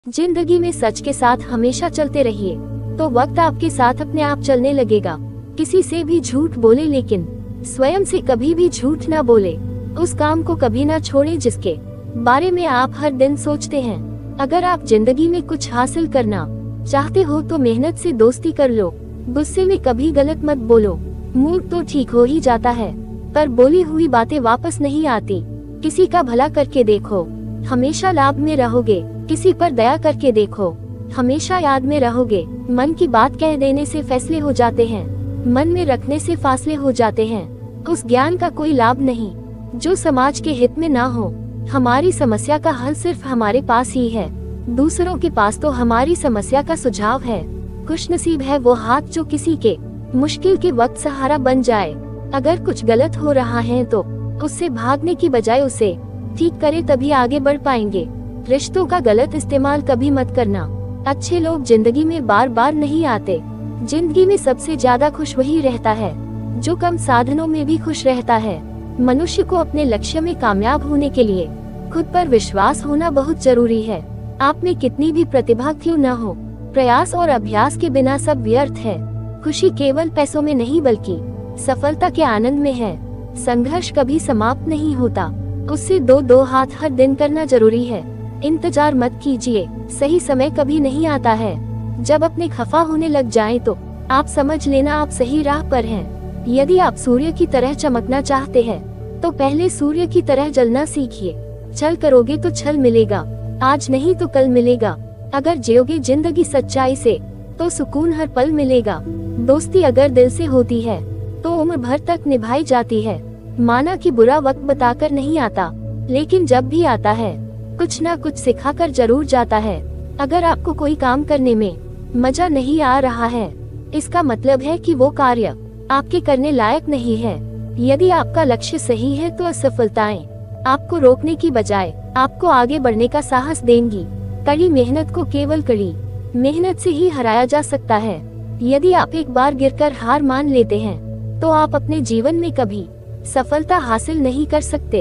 जिंदगी में सच के साथ हमेशा चलते रहिए, तो वक्त आपके साथ अपने आप चलने लगेगा। किसी से भी झूठ बोले, लेकिन स्वयं से कभी भी झूठ ना बोले। उस काम को कभी ना छोड़े जिसके बारे में आप हर दिन सोचते हैं। अगर आप जिंदगी में कुछ हासिल करना चाहते हो तो मेहनत से दोस्ती कर लो। गुस्से में कभी गलत मत बोलो। मूड तो ठीक हो ही जाता है, पर बोली हुई बातें वापस नहीं आती। किसी का भला करके देखो, हमेशा लाभ में रहोगे। किसी पर दया करके देखो, हमेशा याद में रहोगे। मन की बात कह देने से फैसले हो जाते हैं, मन में रखने से फासले हो जाते हैं। उस ज्ञान का कोई लाभ नहीं जो समाज के हित में ना हो। हमारी समस्या का हल सिर्फ हमारे पास ही है, दूसरों के पास तो हमारी समस्या का सुझाव है। खुशनसीब है वो हाथ जो किसी के मुश्किल के वक्त सहारा बन जाए। अगर कुछ गलत हो रहा है तो उससे भागने की बजाय उसे ठीक करे, तभी आगे बढ़ पाएंगे। रिश्तों का गलत इस्तेमाल कभी मत करना। अच्छे लोग जिंदगी में बार बार नहीं आते। जिंदगी में सबसे ज्यादा खुश वही रहता है जो कम साधनों में भी खुश रहता है। मनुष्य को अपने लक्ष्य में कामयाब होने के लिए खुद पर विश्वास होना बहुत जरूरी है। आप में कितनी भी प्रतिभा क्यों न हो, प्रयास और अभ्यास के बिना सब व्यर्थ है। खुशी केवल पैसों में नहीं बल्कि सफलता के आनंद में है। संघर्ष कभी समाप्त नहीं होता, उससे दो हाथ हर दिन करना जरूरी है। इंतजार मत कीजिए, सही समय कभी नहीं आता है। जब अपने खफा होने लग जाएं तो आप समझ लेना आप सही राह पर हैं। यदि आप सूर्य की तरह चमकना चाहते हैं तो पहले सूर्य की तरह जलना सीखिए। छल करोगे तो छल मिलेगा, आज नहीं तो कल मिलेगा। अगर जियोगे जिंदगी सच्चाई से तो सुकून हर पल मिलेगा। दोस्ती अगर दिल से होती है तो उम्र भर तक निभाई जाती है। माना कि बुरा वक्त बताकर नहीं आता, लेकिन जब भी आता है कुछ ना कुछ सिखाकर जरूर जाता है। अगर आपको कोई काम करने में मजा नहीं आ रहा है, इसका मतलब है कि वो कार्य आपके करने लायक नहीं है। यदि आपका लक्ष्य सही है तो असफलताएं आपको रोकने की बजाय आपको आगे बढ़ने का साहस देंगी। कड़ी मेहनत को केवल कड़ी मेहनत से ही हराया जा सकता है। यदि आप एक बार गिरकर हार मान लेते हैं तो आप अपने जीवन में कभी सफलता हासिल नहीं कर सकते।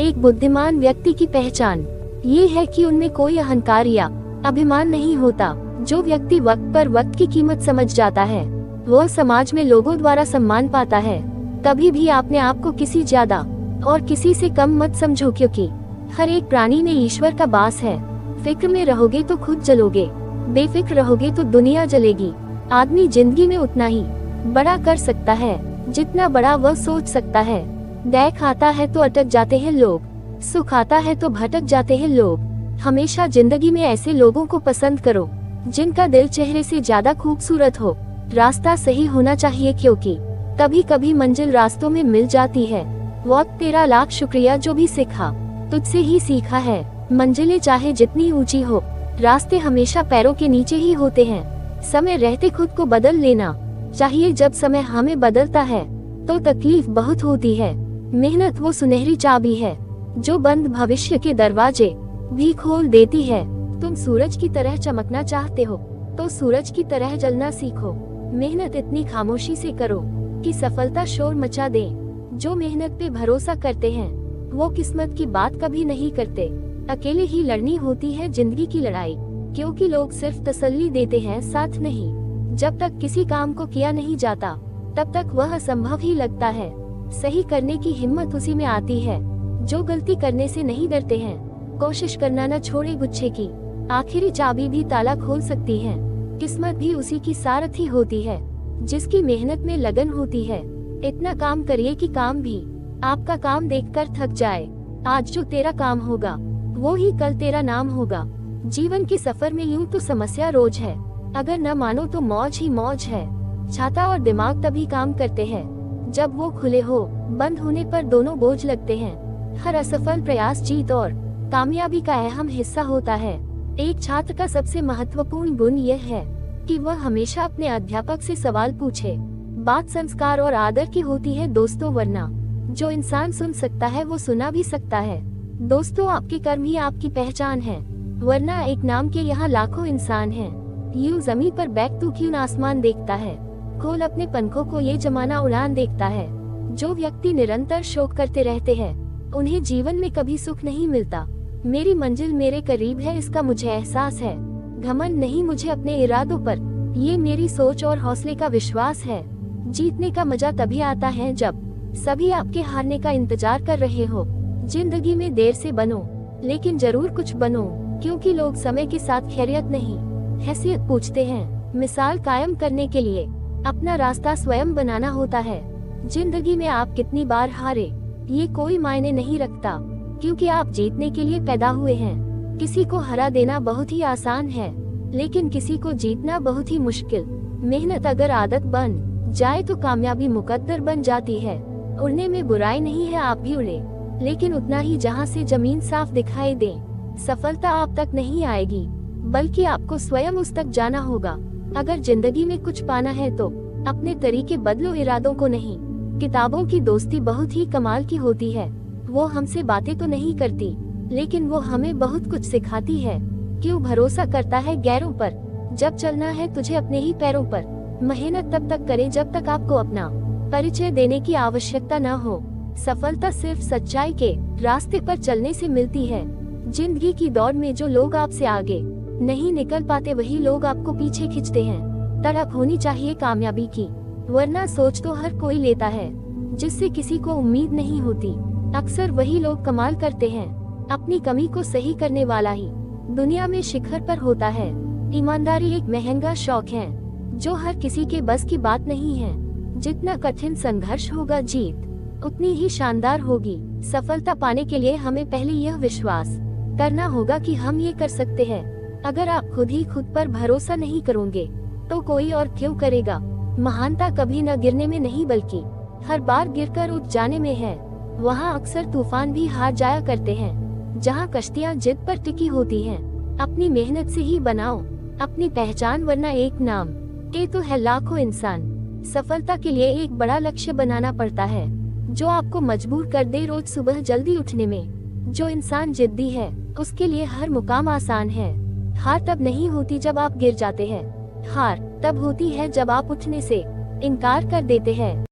एक बुद्धिमान व्यक्ति की पहचान ये है कि उनमें कोई अहंकार या अभिमान नहीं होता। जो व्यक्ति वक्त पर वक्त की कीमत समझ जाता है वह समाज में लोगों द्वारा सम्मान पाता है। कभी भी अपने आप को किसी ज्यादा और किसी से कम मत समझो, क्योंकि हर एक प्राणी में ईश्वर का वास है। फिक्र में रहोगे तो खुद जलोगे, बेफिक्र रहोगे तो दुनिया जलेगी। आदमी जिंदगी में उतना ही बड़ा कर सकता है जितना बड़ा वह सोच सकता है। दैख आता है तो अटक जाते हैं लोग, सुख आता है तो भटक जाते हैं लोग। हमेशा जिंदगी में ऐसे लोगों को पसंद करो जिनका दिल चेहरे से ज्यादा खूबसूरत हो। रास्ता सही होना चाहिए, क्योंकि कभी कभी मंजिल रास्तों में मिल जाती है। वक्त तेरा लाख शुक्रिया जो भी सीखा तुझसे ही सीखा है। मंजिलें चाहे जितनी ऊंची हो, रास्ते हमेशा पैरों के नीचे ही होते हैं। समय रहते खुद को बदल लेना चाहिए। जब समय हमें बदलता है तो तकलीफ बहुत होती है। मेहनत वो सुनहरी चाबी है जो बंद भविष्य के दरवाजे भी खोल देती है। तुम सूरज की तरह चमकना चाहते हो तो सूरज की तरह जलना सीखो। मेहनत इतनी खामोशी से करो कि सफलता शोर मचा दे। जो मेहनत पे भरोसा करते हैं वो किस्मत की बात कभी नहीं करते। अकेले ही लड़नी होती है जिंदगी की लड़ाई, क्योंकि लोग सिर्फ तसल्ली देते हैं, साथ नहीं। जब तक किसी काम को किया नहीं जाता तब तक वह असंभव ही लगता है। सही करने की हिम्मत उसी में आती है जो गलती करने से नहीं डरते हैं। कोशिश करना न छोड़े गुच्छे की आखिरी चाबी भी ताला खोल सकती है। किस्मत भी उसी की सारथी होती है जिसकी मेहनत में लगन होती है। इतना काम करिए कि काम भी आपका काम देखकर थक जाए। आज जो तेरा काम होगा वो ही कल तेरा नाम होगा। जीवन के सफर में यूं तो समस्या रोज है, अगर न मानो तो मौज ही मौज है। छाता और दिमाग तभी काम करते हैं जब वो खुले हो, बंद होने पर दोनों बोझ लगते हैं। हर असफल प्रयास जीत और कामयाबी का अहम हिस्सा होता है। एक छात्र का सबसे महत्वपूर्ण गुण यह है कि वह हमेशा अपने अध्यापक से सवाल पूछे। बात संस्कार और आदर की होती है दोस्तों, वरना जो इंसान सुन सकता है वो सुना भी सकता है। दोस्तों, आपके कर्म ही आपकी पहचान है, वरना एक नाम के यहाँ लाखों इंसान हैं। यूं जमीन पर बैठ तू क्यों आसमान देखता है, खोल अपने पंखों को ये जमाना उड़ान देखता है। जो व्यक्ति निरंतर शोक करते रहते हैं उन्हें जीवन में कभी सुख नहीं मिलता। मेरी मंजिल मेरे करीब है, इसका मुझे एहसास है। घमंड नहीं मुझे अपने इरादों पर, ये मेरी सोच और हौसले का विश्वास है। जीतने का मजा तभी आता है जब सभी आपके हारने का इंतजार कर रहे हो। जिंदगी में देर से बनो, लेकिन जरूर कुछ बनो, क्योंकि लोग समय के साथ खैरियत नहीं हैसियत पूछते हैं। मिसाल कायम करने के लिए अपना रास्ता स्वयं बनाना होता है। जिंदगी में आप कितनी बार हारे ये कोई मायने नहीं रखता, क्योंकि आप जीतने के लिए पैदा हुए हैं। किसी को हरा देना बहुत ही आसान है, लेकिन किसी को जीतना बहुत ही मुश्किल। मेहनत अगर आदत बन जाए तो कामयाबी मुकद्दर बन जाती है। उड़ने में बुराई नहीं है, आप भी उड़े, लेकिन उतना ही जहाँ से जमीन साफ दिखाई दे। सफलता आप तक नहीं आएगी, बल्कि आपको स्वयं उस तक जाना होगा। अगर जिंदगी में कुछ पाना है तो अपने तरीके बदलो, इरादों को नहीं। किताबों की दोस्ती बहुत ही कमाल की होती है। वो हमसे बातें तो नहीं करती, लेकिन वो हमें बहुत कुछ सिखाती है। क्यों भरोसा करता है गैरों पर, जब चलना है तुझे अपने ही पैरों पर। मेहनत तब तक करें जब तक आपको अपना परिचय देने की आवश्यकता न हो। सफलता सिर्फ सच्चाई के रास्ते पर चलने से मिलती है। जिंदगी की दौड़ में जो लोग आपसे आगे नहीं निकल पाते, वही लोग आपको पीछे खींचते हैं। तड़प होनी चाहिए कामयाबी की, वरना सोच तो हर कोई लेता है, जिससे किसी को उम्मीद नहीं होती। अक्सर वही लोग कमाल करते हैं, अपनी कमी को सही करने वाला ही दुनिया में शिखर पर होता है। ईमानदारी एक महंगा शौक है, जो हर किसी के बस की बात नहीं है। जितना कठिन संघर्ष होगा, जीत उतनी ही शानदार होगी। सफलता पाने के लिए हमें पहले यह विश्वास करना होगा कि हम ये कर सकते हैं। अगर आप खुद ही खुद पर भरोसा नहीं करोगे, तो कोई और क्यों करेगा। महानता कभी न गिरने में नहीं, बल्कि हर बार गिरकर उठ जाने में है। वहाँ अक्सर तूफान भी हार जाया करते हैं, जहाँ कश्तियाँ जिद पर टिकी होती हैं। अपनी मेहनत से ही बनाओ अपनी पहचान, वरना एक नाम ये तो है लाखों इंसान। सफलता के लिए एक बड़ा लक्ष्य बनाना पड़ता है, जो आपको मजबूर कर दे रोज सुबह जल्दी उठने में। जो इंसान जिद्दी है, उसके लिए हर मुकाम आसान है। हार तब नहीं होती जब आप गिर जाते हैं, हार तब होती है जब आप उठने से इनकार कर देते हैं।